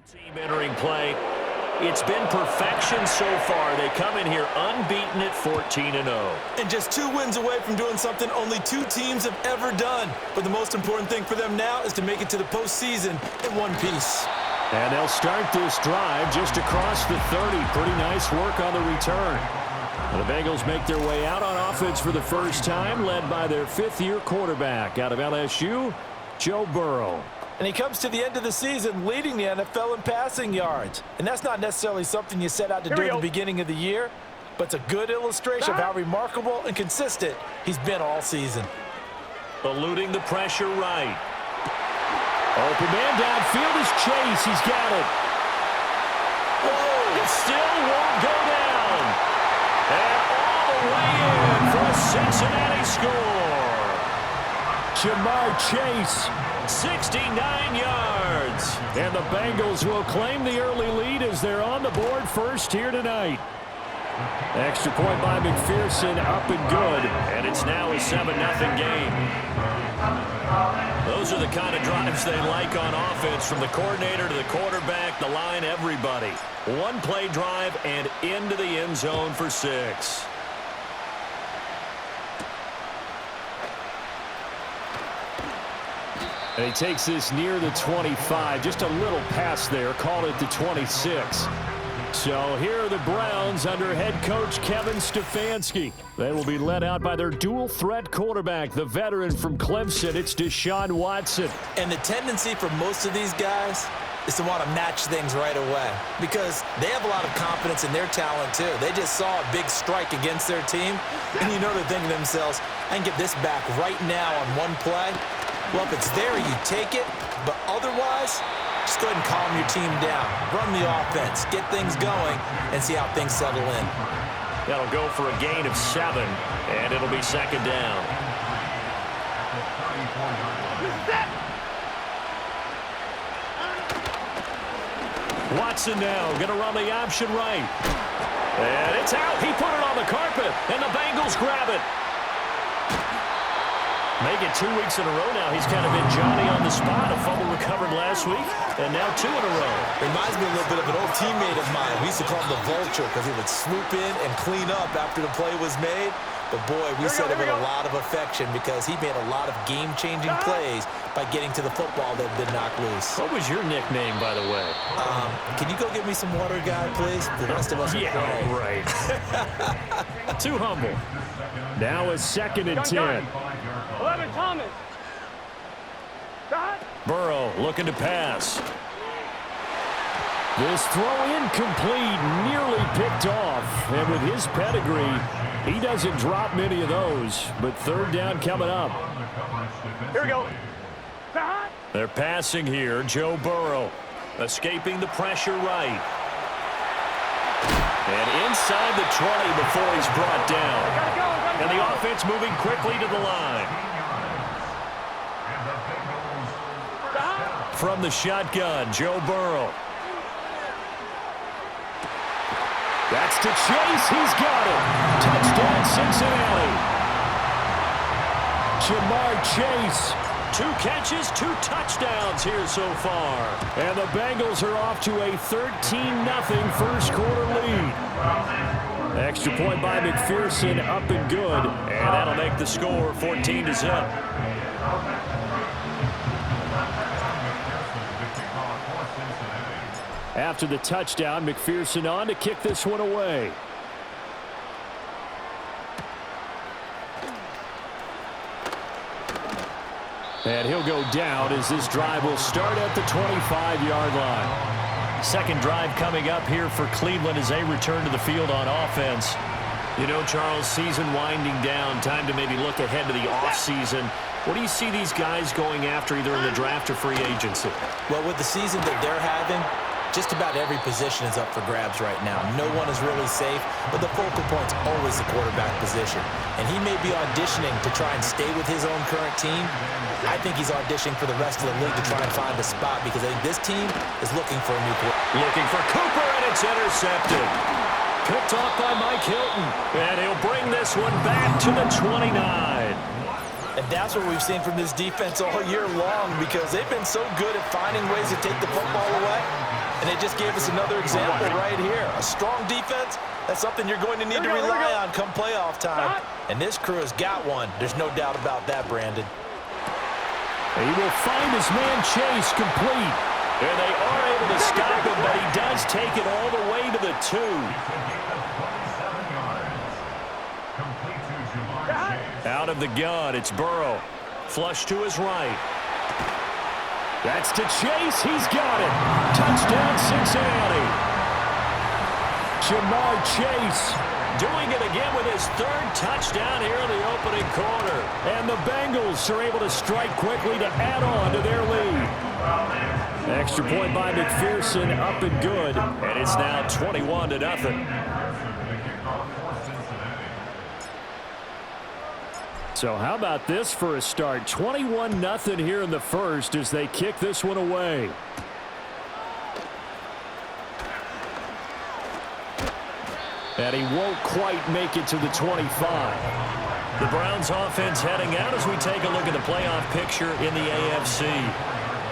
Team entering play. It's been perfection so far. They come in here unbeaten at 14-0. And just 2 wins away from doing something only 2 teams have ever done. But the most important thing for them now is to make it to the postseason in one piece. And they'll start this drive just across the 30. Pretty nice work on the return. The Bengals make their way out on offense for the first time, led by their 5th-year quarterback out of LSU, Joe Burrow. And he comes to the end of the season leading the NFL in passing yards. And that's not necessarily something you set out to do at the beginning of the year, but it's a good illustration of how remarkable and consistent he's been all season. Eluding the pressure right. Open man downfield is Chase. He's got it. Whoa! It still won't go down. And all the way in for a Cincinnati score. Jamar Chase, 69 yards. And the Bengals will claim the early lead as they're on the board first here tonight. Extra point by McPherson, up and good. And it's now a 7-0 game. Those are the kind of drives they like on offense, from the coordinator to the quarterback, the line, everybody. 1-play drive and into the end zone for 6. And he takes this near the 25. Just a little pass there. Called it the 26. So here are the Browns under head coach Kevin Stefanski. They will be led out by their dual-threat quarterback, the veteran from Clemson. It's Deshaun Watson. And the tendency for most of these guys is to want to match things right away because they have a lot of confidence in their talent too. They just saw a big strike against their team, and you know they're thinking to themselves, I can get this back right now on one play. Well, if it's there, you take it, but otherwise, just go ahead and calm your team down. Run the offense, get things going, and see how things settle in. That'll go for a gain of 7, and it'll be 2nd down. Watson now going to run the option right. And it's out. He put it on the carpet, and the Bengals grab it. Make it 2 weeks in a row now. He's kind of been Johnny on the spot. A fumble recovered last week, and now 2 in a row. Reminds me a little bit of an old teammate of mine. We used to call him the Vulture because he would swoop in and clean up after the play was made. But, boy, we said it with a lot of affection because he made a lot of game-changing plays by getting to the football that had been knocked loose. What was your nickname, by the way? Can you go get me some water, guy, please? The rest of us are playing. Right. Too humble. Now a 2nd and 10. 11, Thomas. Burrow looking to pass. This throw incomplete, nearly picked off. And with his pedigree, he doesn't drop many of those. But 3rd down coming up. Here we go. They're passing here. Joe Burrow escaping the pressure right. And inside the 20 before he's brought down. And the offense moving quickly to the line. From the shotgun, Joe Burrow. That's to Chase. He's got it. Touchdown, Cincinnati. Jamar Chase. 2 catches, 2 touchdowns here so far. And the Bengals are off to a 13-0 first quarter lead. Extra point by McPherson, up and good. And that'll make the score 14-0. After the touchdown, McPherson on to kick this one away. And he'll go down as this drive will start at the 25-yard line. 2nd drive coming up here for Cleveland as they return to the field on offense. You know, Charles, season winding down, time to maybe look ahead to the offseason. What do you see these guys going after either in the draft or free agency? Well, with the season that they're having, just about every position is up for grabs right now. No one is really safe, but the focal point's always the quarterback position. And he may be auditioning to try and stay with his own current team. I think he's auditioning for the rest of the league to try and find a spot because I think this team is looking for a new quarterback. Looking for Cooper, and it's intercepted. Picked off by Mike Hilton. And he'll bring this one back to the 29. And that's what we've seen from this defense all year long because they've been so good at finding ways to take the football away. And they just gave us another example right here. A strong defense, that's something you're going to need to rely on come playoff time. And this crew has got one. There's no doubt about that, Brandon. He will find his man Chase complete. And they are able to stop him, but he does take it all the way to the 2. Out of the gun, it's Burrow. Flush to his right. That's to Chase. He's got it. Touchdown, Cincinnati. Jamar Chase doing it again with his 3rd touchdown here in the opening quarter. And the Bengals are able to strike quickly to add on to their lead. Extra point by McPherson, up and good. And it's now 21-0. So how about this for a start? 21-0 here in the first as they kick this one away. And he won't quite make it to the 25. The Browns offense heading out as we take a look at the playoff picture in the AFC.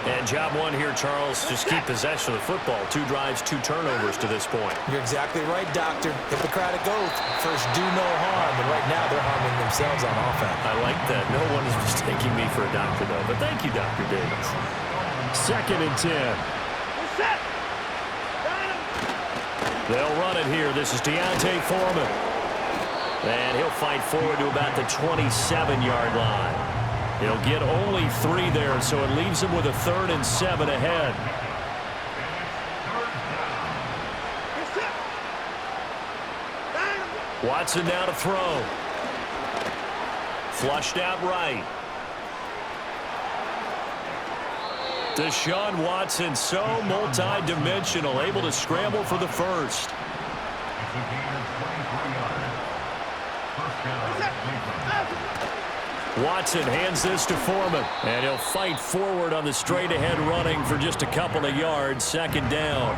And job one here, Charles, just keep possession of the football. 2 drives, 2 turnovers to this point. You're exactly right, Doctor. Hippocratic oath. First, do no harm. And right now, they're harming themselves on offense. I like that. No one is mistaking me for a doctor, though. But thank you, Dr. Davis. 2nd and 10. They'll run it here. This is Deontay Foreman. And he'll fight forward to about the 27-yard line. He'll get only 3 there, so it leaves him with a 3rd and 7 ahead. Watson now to throw. Flushed out right. Deshaun Watson, so multi-dimensional, able to scramble for the first. Watson hands this to Foreman, and he'll fight forward on the straight-ahead running for just a couple of yards. 2nd down.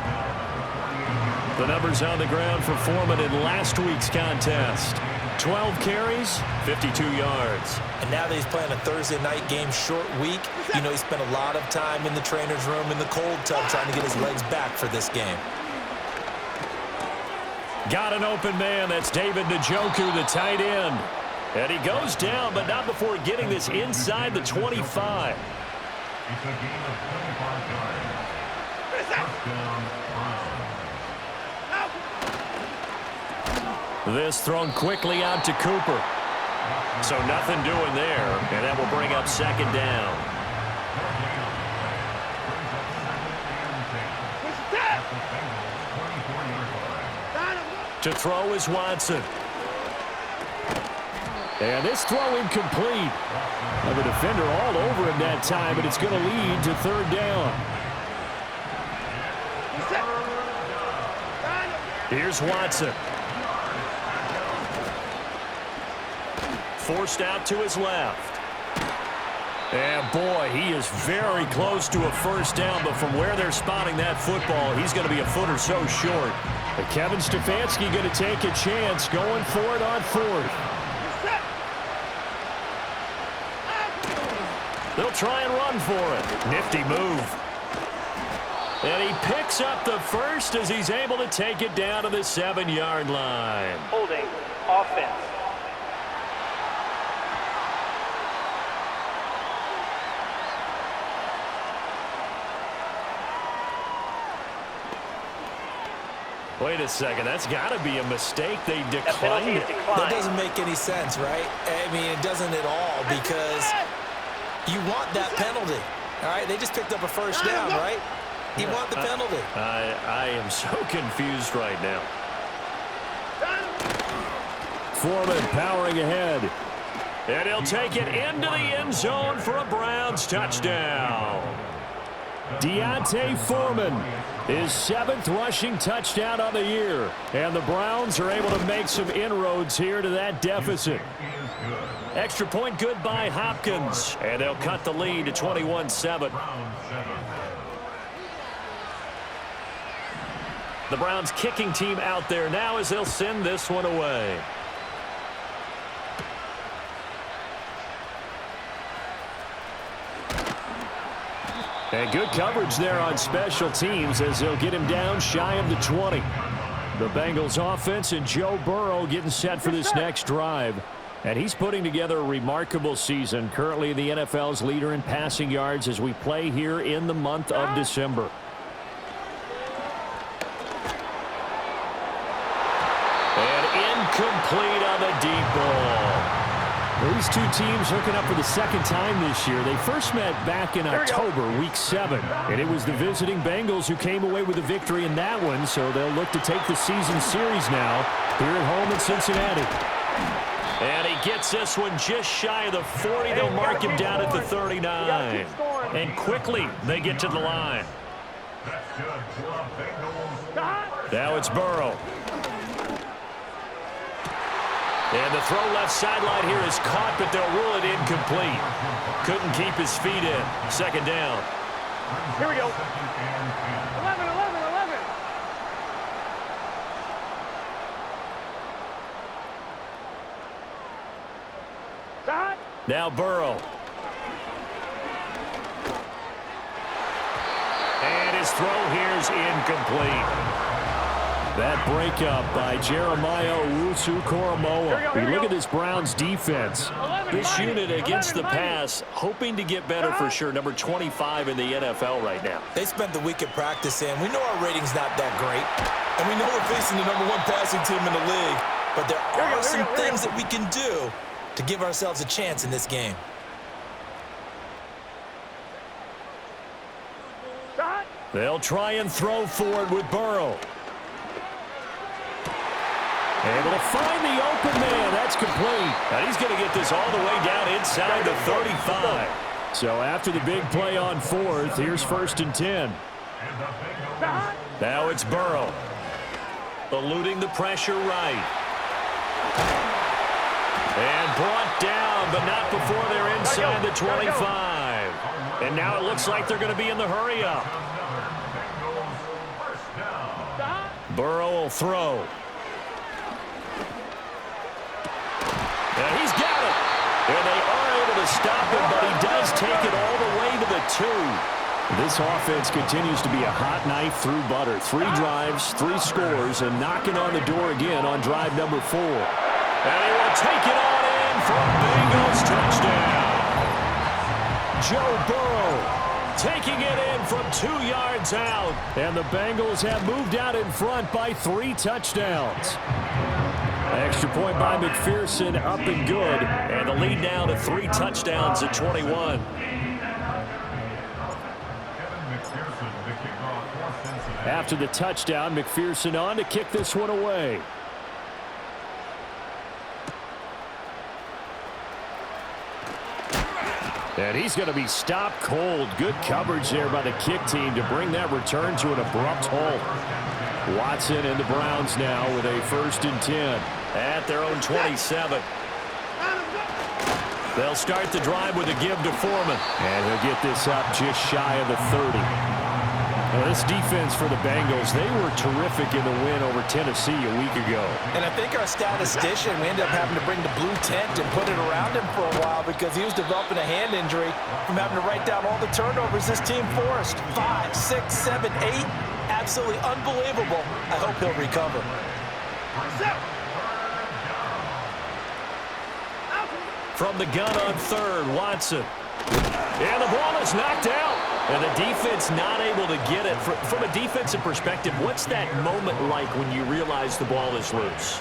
The numbers on the ground for Foreman in last week's contest. 12 carries, 52 yards. And now that he's playing a Thursday night game, short week, you know he spent a lot of time in the trainer's room in the cold tub trying to get his legs back for this game. Got an open man. That's David Njoku, the tight end. And he goes down, but not before getting this inside the 25. It's a gain of 25 yards. First down, Browns. This thrown quickly out to Cooper. So nothing doing there, and that will bring up 2nd down. To throw is Watson. And this throw incomplete. And the defender all over him that time, but it's going to lead to 3rd down. Here's Watson. Forced out to his left. And boy, he is very close to a 1st down, but from where they're spotting that football, he's going to be a foot or so short. But Kevin Stefanski going to take a chance going for it on 4th. They'll try and run for it. Nifty move. And he picks up the first as he's able to take it down to the 7-yard line. Holding offense. Wait a second. That's got to be a mistake. They declined it. That doesn't make any sense, right? I mean, it doesn't at all because you want that penalty. All right, they just picked up a 1st down, right? You want the penalty. I am so confused right now. Foreman powering ahead. And he'll take it into the end zone for a Browns touchdown. Deontay Foreman, his 7th rushing touchdown on the year. And the Browns are able to make some inroads here to that deficit. Extra point good by Hopkins. And they'll cut the lead to 21-7. The Browns kicking team out there now as they'll send this one away. And good coverage there on special teams as they'll get him down shy of the 20. The Bengals offense and Joe Burrow getting set for this next drive. And he's putting together a remarkable season. Currently the NFL's leader in passing yards as we play here in the month of December. And incomplete on the deep ball. These two teams hooking up for the second time this year. They first met back in October, week 7. And it was the visiting Bengals who came away with a victory in that one. So they'll look to take the season series now here at home in Cincinnati. And he gets this one just shy of the 40. They'll mark him down at the 39. And quickly they get to the line. Now it's Burrow. And the throw left sideline here is caught, but they'll rule it incomplete. Couldn't keep his feet in. Second down. Here we go. 11, 11, 11. Stop. Now Burrow. And his throw here is incomplete. That breakup by Jeremiah Owusu-Koramoah. We look at this Browns defense. This unit against the pass, hoping to get better for sure. Number 25 in the NFL right now. They spent the week at practice, and we know our rating's not that great. And we know we're facing the #1 passing team in the league. But there are some things that we can do to give ourselves a chance in this game. They'll try and throw forward with Burrow. Able to find the open man. That's complete. And he's going to get this all the way down inside the 35. So after the big play on 4th, here's 1st and 10. Now it's Burrow. Eluding the pressure right. And brought down, but not before they're inside the 25. And now it looks like they're going to be in the hurry-up. Burrow will throw. And he's got it. And they are able to stop him, but he does take it all the way to the 2. This offense continues to be a hot knife through butter. 3 drives, 3 scores, and knocking on the door again on drive number 4. And he will take it on in for a Bengals touchdown. Joe Burrow taking it in from 2 yards out. And the Bengals have moved out in front by 3 touchdowns. Extra point by McPherson, up and good. And the lead now to 3 touchdowns at 21. After the touchdown, McPherson on to kick this one away. And he's going to be stopped cold. Good coverage there by the kick team to bring that return to an abrupt halt. Watson and the Browns now with a 1st and 10 at their own 27. They'll start the drive with a give to Foreman. And he'll get this up just shy of the 30. Well, this defense for the Bengals, they were terrific in the win over Tennessee a week ago. And I think our statistician, we ended up having to bring the blue tent and put it around him for a while because he was developing a hand injury from having to write down all the turnovers this team forced. 5, 6, 7, 8. Absolutely unbelievable. I hope he'll recover. From the gun on 3rd, Watson. And the ball is knocked out. And the defense not able to get it. From a defensive perspective, what's that moment like when you realize the ball is loose?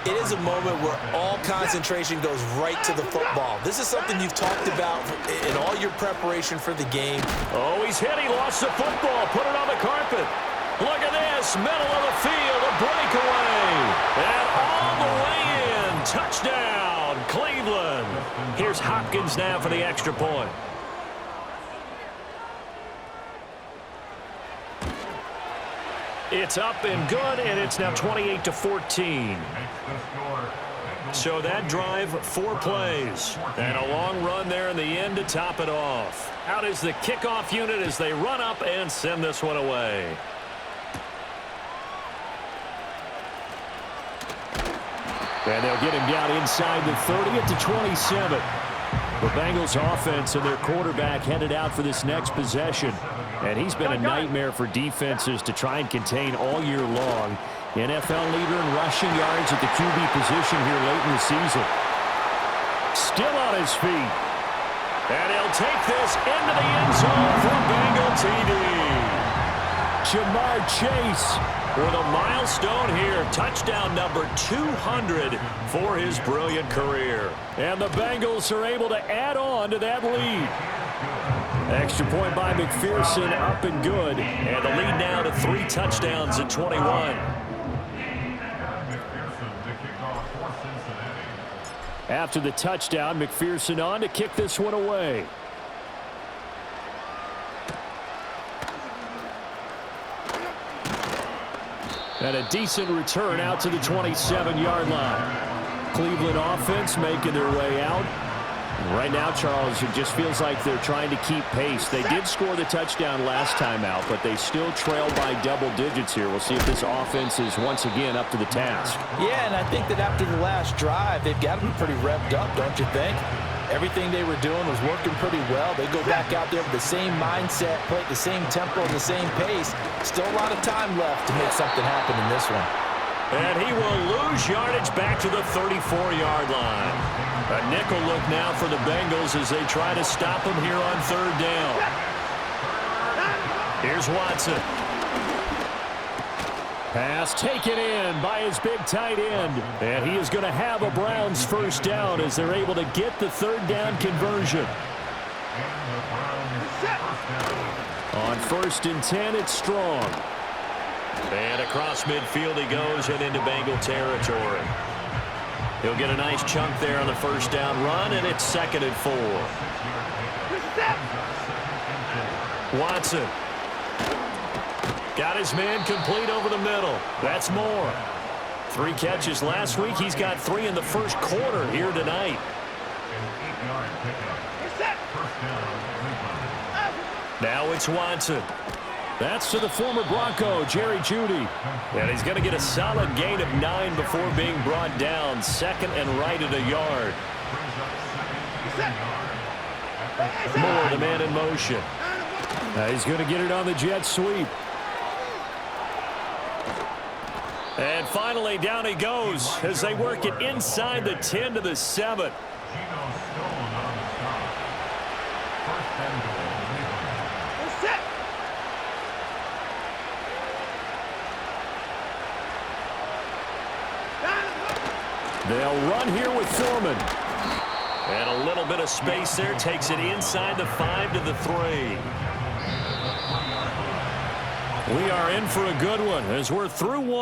It is a moment where all concentration goes right to the football. This is something you've talked about in all your preparation for the game. Oh, he's hit. He lost the football. Put it on the carpet. Look at this. Middle of the field. A breakaway. And all the way in. Touchdown, Cleveland. Here's Hopkins now for the extra point. It's up and good, and it's now 28-14. So that drive, 4 plays. And a long run there in the end to top it off. Out is the kickoff unit as they run up and send this one away. And they'll get him down inside the 30 at the 27. The Bengals offense and their quarterback headed out for this next possession. And he's been a nightmare for defenses to try and contain all year long. NFL leader in rushing yards at the QB position here late in the season. Still on his feet. And he'll take this into the end zone for Bengal TD. Jamar Chase with a milestone here. Touchdown number 200 for his brilliant career. And the Bengals are able to add on to that lead. Extra point by McPherson, up and good. And the lead now to 3 touchdowns at 21. After the touchdown, McPherson on to kick this one away. And a decent return out to the 27-yard line. Cleveland offense making their way out. Right now, Charles, it just feels like they're trying to keep pace. They did score the touchdown last time out, but they still trail by double digits here. We'll see if this offense is once again up to the task. Yeah, and I think that after the last drive, they've got to be pretty revved up, don't you think? Everything they were doing was working pretty well. They go back out there with the same mindset, play at the same tempo, and the same pace. Still a lot of time left to make something happen in this one. And he will lose yardage back to the 34-yard line. A nickel look now for the Bengals as they try to stop him here on 3rd down. Here's Watson. Pass taken in by his big tight end. And he is going to have a Browns first down as they're able to get the 3rd down conversion. On 1st and 10, it's Strong. And across midfield he goes and into Bengal territory. He'll get a nice chunk there on the first down run, and it's 2nd and 4. Watson. Got his man complete over the middle. That's more. 3 catches last week. He's got 3 in the first quarter here tonight. Now it's Watson. That's to the former Bronco, Jerry Jeudy. And he's going to get a solid gain of 9 before being brought down. 2nd and right at a yard. Moore, the man in motion. He's going to get it on the jet sweep. And finally, down he goes as they work it inside the 10 to the 7. They'll run here with Foreman. And a little bit of space there takes it inside the 5 to the 3. We are in for a good one as we're through one.